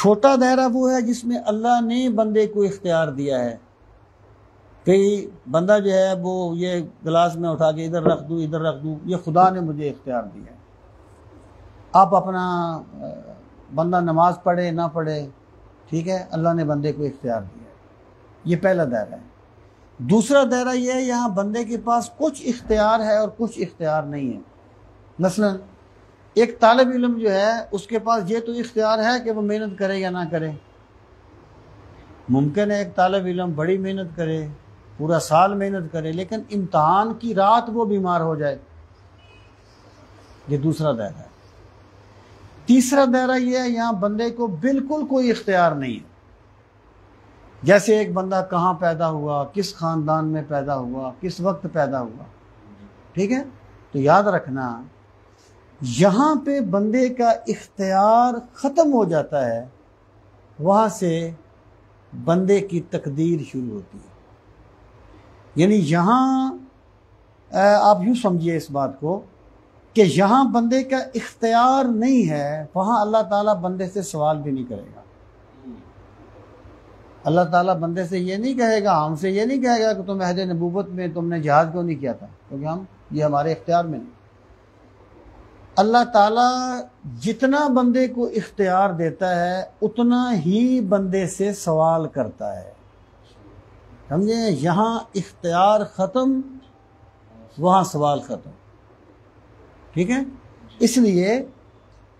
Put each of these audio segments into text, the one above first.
छोटा दायरा वो है जिसमें अल्लाह ने बंदे को इख्तियार दिया है। कई बंदा जो है वो ये गिलास में उठा के इधर रख दूँ इधर रख दूँ, ये खुदा ने मुझे इख्तियार दिया है। आप अपना बंदा नमाज पढ़े ना पढ़े, ठीक है, अल्लाह ने बंदे को इख्तियार दिया है। ये पहला दायरा है। दूसरा दायरा ये है, यहाँ बंदे के पास कुछ इख्तियार है और कुछ इख्तियार नहीं है। मसलन एक तालिब इल्म जो है उसके पास ये तो इख्तियार है कि वो मेहनत करे या ना करे। मुमकिन है एक तालिब इल्म बड़ी मेहनत करे, पूरा साल मेहनत करे, लेकिन इम्तहान की रात वो बीमार हो जाए। ये दूसरा दायरा है। तीसरा दायरा ये है, यहाँ बंदे को बिल्कुल कोई इख्तियार नहीं है। जैसे एक बंदा कहाँ पैदा हुआ, किस खानदान में पैदा हुआ, किस वक्त पैदा हुआ, ठीक है। तो याद रखना यहाँ पे बंदे का इख्तियार ख़त्म हो जाता है, वहाँ से बंदे की तकदीर शुरू होती है। यानी यहाँ आप यूँ समझिए इस बात को कि यहाँ बंदे का इख्तियार नहीं है, वहाँ अल्लाह ताला बंदे से सवाल भी नहीं करेगा। अल्लाह ताला बंदे से ये नहीं कहेगा, हमसे ये नहीं कहेगा कि तुम अहद नबूवत में तुमने जिहाद क्यों नहीं किया था, क्योंकि ये हमारे इख्तियार में नहीं। अल्लाह ताला जितना बंदे को इख्तियार देता है उतना ही बंदे से सवाल करता है, समझे। यहाँ इख्तियार ख़त्म, वहाँ सवाल ख़त्म, ठीक है। इसलिए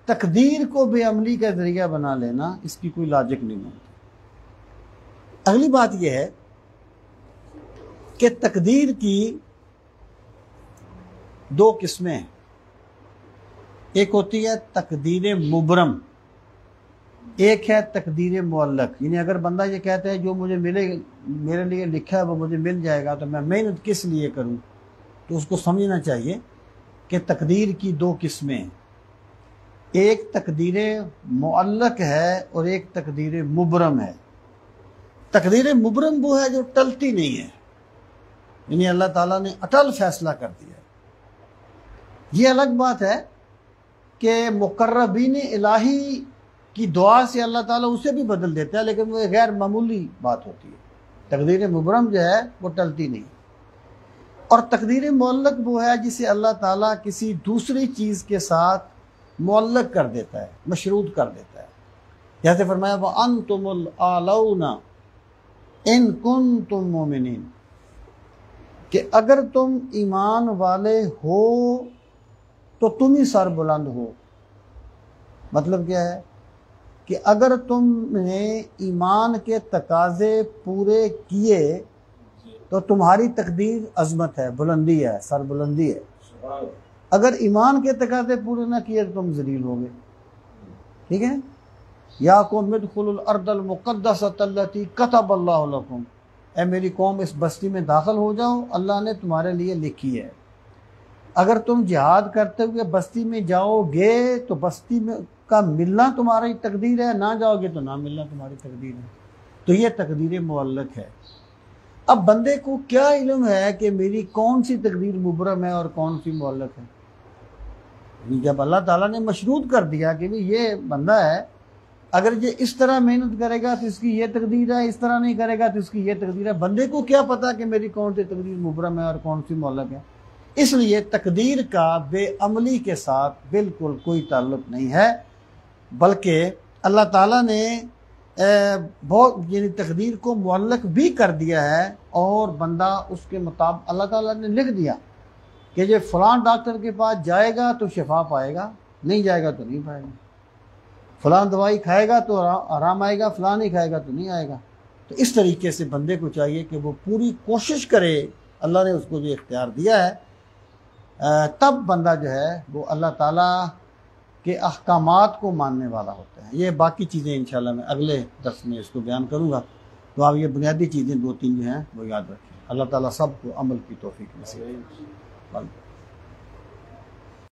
तकदीर को बेअमली का ज़रिया बना लेना, इसकी कोई लॉजिक नहीं होती। अगली बात यह है कि तकदीर की दो किस्में हैं। एक होती है तकदीर मुबरम, एक है तकदीर मुअल्लक। यानी अगर बंदा ये कहता है जो मुझे मिले, मेरे लिए लिखा है वो मुझे मिल जाएगा, तो मैं मेहनत किस लिए करूं, तो उसको समझना चाहिए कि तकदीर की दो किस्में हैं। एक तकदीर मुअल्लक है और एक तकदीर मुबरम है। तकदीर मुबरम वो है जो टलती नहीं है, यानी अल्लाह ताला ने अटल फैसला कर दिया है। ये अलग बात है कि मुकर्रबीन इलाही की दुआ से अल्लाह ताला उसे भी बदल देता है, लेकिन वो गैर मामूली बात होती है। तकदीर मुबरम जो है वो टलती नहीं। और तकदीर मुअल्लक वो है जिसे अल्लाह ताला किसी दूसरी चीज़ के साथ मुअल्लक कर देता है, मशरूत कर देता है। जैसे फरमाया व अंतुमुल आलौना इन कुंतुम मोमिनीन, कि अगर तुम ईमान वाले हो तो तुम ही सर बुलंद हो। मतलब क्या है कि अगर तुमने ईमान के तकाजे पूरे किए तो तुम्हारी तकदीर अजमत है, बुलंदी है, सर बुलंदी है। अगर ईमान के तकाजे पूरे ना किए तो तुम जलील होगे, ठीक है। या कौम इदखुलुल अर्दल मुक़द्दसतल्लती कतबल्लाहु लकुम, ऐ मेरी कौम इस बस्ती में दाखिल हो जाओ, अल्लाह ने तुम्हारे लिए लिखी है। अगर तुम जिहाद करते हुए बस्ती में जाओगे तो बस्ती में का मिलना तुम्हारी तकदीर है, ना जाओगे तो ना मिलना तुम्हारी तकदीर है। तो ये तकदीर मुअल्लक है। अब बंदे को क्या इल्म है कि मेरी कौन सी तकदीर मुबरम है और कौन सी मुअल्लक है। जब अल्लाह ताला ने मशरूत कर दिया कि भाई ये बंदा है, अगर ये इस तरह मेहनत करेगा तो इसकी ये तकदीर है, इस तरह नहीं करेगा तो इसकी ये तकदीर है। बंदे को क्या पता कि मेरी कौन सी तकदीर मुबरम है और कौन सी मुअल्लक है। इसलिए तकदीर का बेअमली के साथ बिल्कुल कोई ताल्लुक नहीं है, बल्कि अल्लाह ताला ने बहुत यानी तकदीर को मुअल्लक भी कर दिया है। और बंदा उसके मुताबिक अल्लाह ताला ने लिख दिया कि जो फलां डॉक्टर के पास जाएगा तो शिफा पाएगा, नहीं जाएगा तो नहीं पाएगा। फलां दवाई खाएगा तो आराम आएगा, फलां नहीं खाएगा तो नहीं आएगा। तो इस तरीके से बंदे को चाहिए कि वो पूरी कोशिश करे, अल्लाह ने उसको जो इख्तियार दिया है, तब बंदा जो है वो अल्लाह ताला के अहकामात को मानने वाला होता है। ये बाकी चीज़ें इंशाल्लाह मैं अगले दर्स में इसको बयान करूँगा। तो आप ये बुनियादी चीज़ें दो तीन जो हैं वो याद रखें। अल्लाह ताला सबको अमल की तौफीक नसीब करे।